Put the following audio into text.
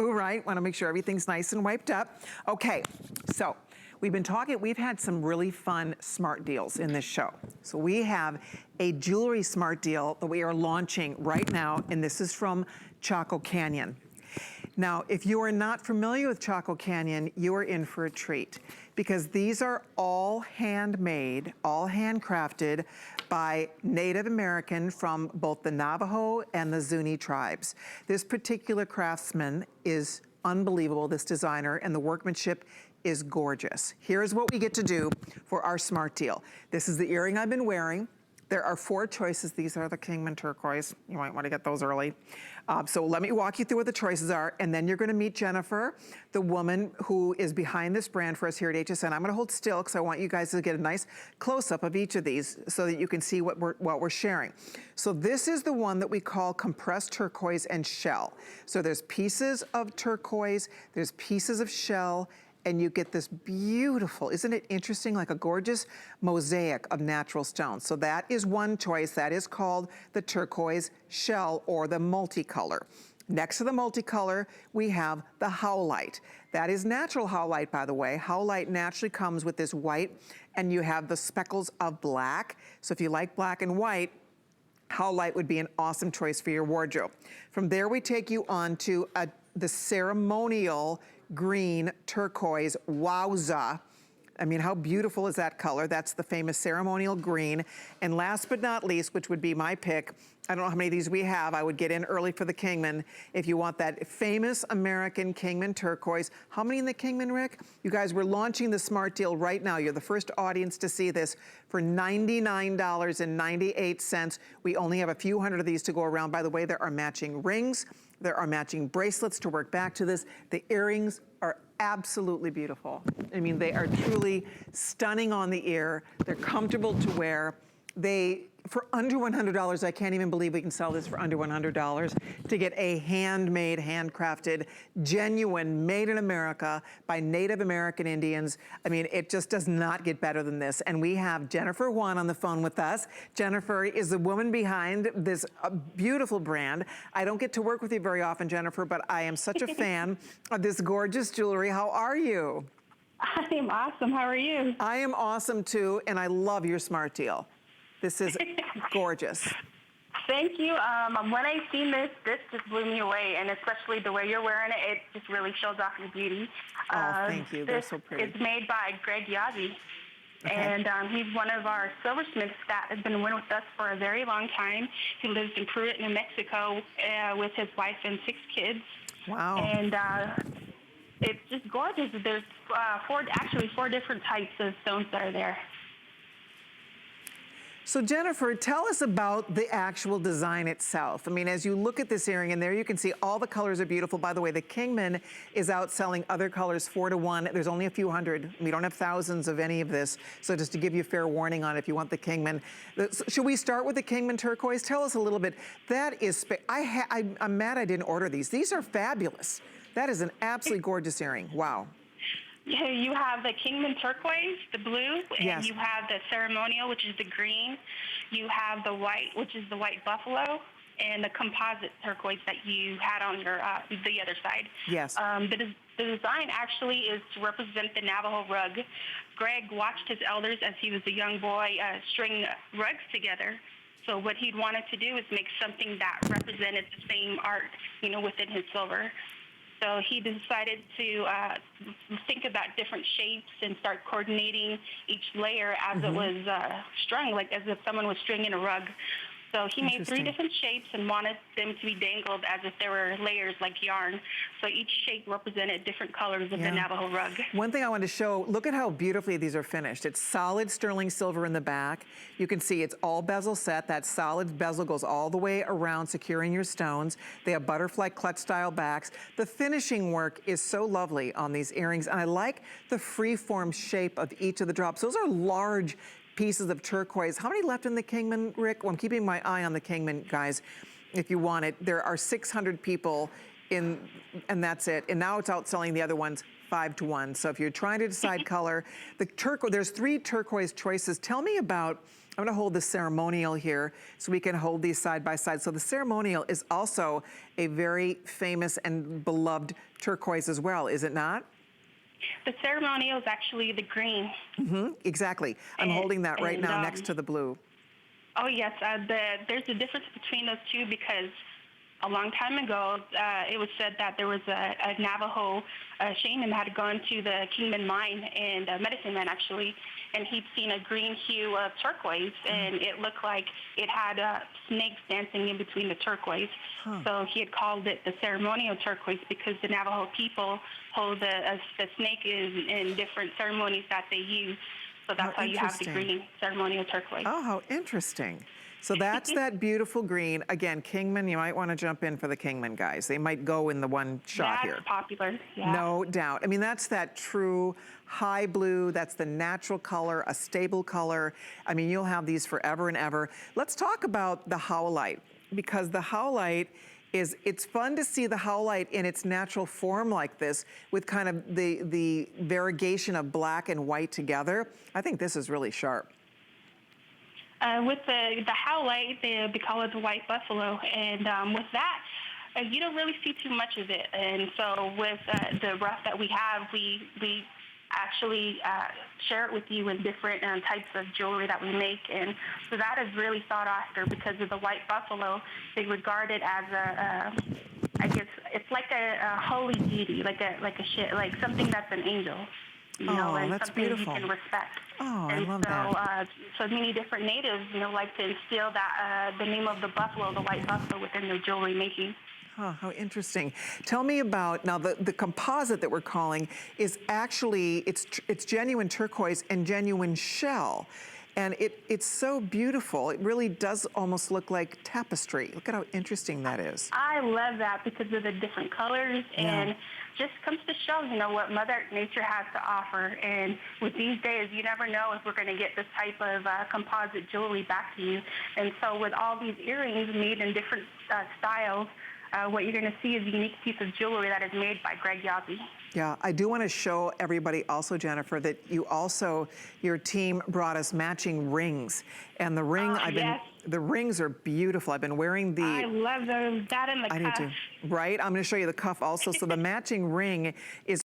Right, want to make sure everything's nice and wiped up. Okay, so we've had some really fun smart deals in this show. So we have a jewelry smart deal that we are launching right now, and this is from Chaco Canyon. Now, if you are not familiar with Chaco Canyon, you are in for a treat because these are all handmade, all handcrafted by Native American from both the Navajo and the Zuni tribes. This particular craftsman is unbelievable, this designer, and the workmanship is gorgeous. Here's what we get to do for our smart deal. This is the earring I've been wearing. There are 4 choices. These are the Kingman Turquoise. You might want to get those early. So let me walk you through what the choices are, and then you're going to meet Jennifer, the woman who is behind this brand for us here at HSN. I'm going to hold still because I want you guys to get a nice close-up of each of these so that you can see what we're sharing. So this is the one that we call compressed turquoise and shell. So there's pieces of turquoise, there's pieces of shell, and you get this beautiful, isn't it interesting, like a gorgeous mosaic of natural stones. So that is one choice. That is called the turquoise shell or the multicolor. Next to the multicolor, we have the Howlite. That is natural Howlite, by the way. Howlite naturally comes with this white, and you have the speckles of black. So if you like black and white, Howlite would be an awesome choice for your wardrobe. From there, we take you on to the Ceremonial green turquoise. Wowza. I mean, how beautiful is that color? That's the famous Ceremonial green. And last but not least, which would be my pick, I don't know how many of these we have. I would get in early for the Kingman if you want that famous American Kingman turquoise. How many in the Kingman, Rick? You guys, we're launching the smart deal right now. You're the first audience to see this for $99.98. We only have a few hundred of these to go around. By the way, there are matching rings. There are matching bracelets to work back to this. The earrings are absolutely beautiful. I mean, they are truly stunning on the ear. They're comfortable to wear. For under $100, I can't even believe we can sell this for under $100, to get a handmade, handcrafted, genuine, made in America by Native American Indians. I mean, it just does not get better than this. And we have Jennifer Wan on the phone with us. Jennifer is the woman behind this beautiful brand. I don't get to work with you very often, Jennifer, but I am such a fan of this gorgeous jewelry. How are you? I am awesome. How are you? I am awesome too, and I love your smart deal. This is gorgeous. Thank you. When I seen this just blew me away, and especially the way you're wearing it, it just really shows off your beauty. Oh, thank you. They're so pretty. It's made by Greg Yazzie, okay. And he's one of our silversmiths that has been with us for a very long time. He lives in Pruitt, New Mexico, with his wife and 6 kids. Wow. And it's just gorgeous. There's 4 different types of stones that are there. So Jennifer, tell us about the actual design itself. I mean, as you look at this earring, and there you can see all the colors are beautiful. By the way, the Kingman is outselling other colors 4 to 1. There's only a few hundred. We don't have thousands of any of this. So just to give you fair warning on if you want the Kingman. Should we start with the Kingman turquoise? Tell us a little bit. That is, I'm mad I didn't order these. These are fabulous. That is an absolutely gorgeous earring. Wow. Yeah, you have the Kingman turquoise, the blue, and yes. You have the Ceremonial, which is the green. You have the white, which is the white buffalo, and the composite turquoise that you had on your the other side. Yes. The design actually is to represent the Navajo rug. Greg watched his elders as he was a young boy string rugs together. So what he'd wanted to do is make something that represented the same art, within his silver. So he decided to think about different shapes and start coordinating each layer as it was strung, like as if someone was stringing a rug. So he made 3 different shapes and wanted them to be dangled as if there were layers like yarn. So each shape represented different colors of the Navajo rug. One thing I wanted to show, look at how beautifully these are finished. It's solid sterling silver in the back. You can see it's all bezel set. That solid bezel goes all the way around, securing your stones. They have butterfly clutch style backs. The finishing work is so lovely on these earrings, and I like the freeform shape of each of the drops. Those are large pieces of turquoise. How many left in the Kingman, Rick? Well, I'm keeping my eye on the Kingman, guys, if you want it. There are 600 people in, and that's it. And now it's outselling the other ones 5 to 1. So if you're trying to decide color, there's 3 turquoise choices. Tell me about I'm gonna hold the Ceremonial here so we can hold these side by side. So the Ceremonial is also a very famous and beloved turquoise as well, is it not? The Ceremonial is actually the green. Exactly. I'm holding that right now next to the blue. Oh yes, there's a difference between those two because a long time ago, it was said that there was a Navajo shaman had gone to the Kingman mine and medicine man actually, and he'd seen a green hue of turquoise, and it looked like it had snakes dancing in between the turquoise. So he had called it the ceremonial turquoise because the Navajo people hold the snake in different ceremonies that they use. So that's why you have the green ceremonial turquoise. Oh, how interesting. So that's that beautiful green. Again, Kingman, you might want to jump in for the Kingman guys. They might go in the one shot here. That's popular, yeah. No doubt. I mean, that's that true high blue. That's the natural color, a stable color. I mean, you'll have these forever and ever. Let's talk about the Howlite, because the Howlite it's fun to see the Howlite in its natural form like this with kind of the variegation of black and white together. I think this is really sharp. With the Howlite, they call it the white buffalo, and with that, you don't really see too much of it. And so with the rough that we have, we actually share it with you in different types of jewelry that we make, and so that is really sought after because of the white buffalo. They regard it as I guess it's like a holy deity, like something that's an angel. You know, and that's something beautiful. you can respect. Oh, and I love that. So many different natives, like to instill that the name of the buffalo, the white buffalo, within their jewelry making. Oh, how interesting. Tell me about, now the composite that we're calling is actually, it's genuine turquoise and genuine shell. And it's so beautiful. It really does almost look like tapestry. Look at how interesting that is. I love that because of the different colors and just comes to show, what Mother Nature has to offer. And with these days, you never know if we're going to get this type of composite jewelry back to you. And so with all these earrings made in different styles, what you're going to see is a unique piece of jewelry that is made by Greg Yazzie. Yeah, I do want to show everybody also, Jennifer, that your team brought us matching rings. And the ring, the rings are beautiful. I've been wearing the... I love those, that and the cuff. I do too. Right? I'm going to show you the cuff also. So the matching ring is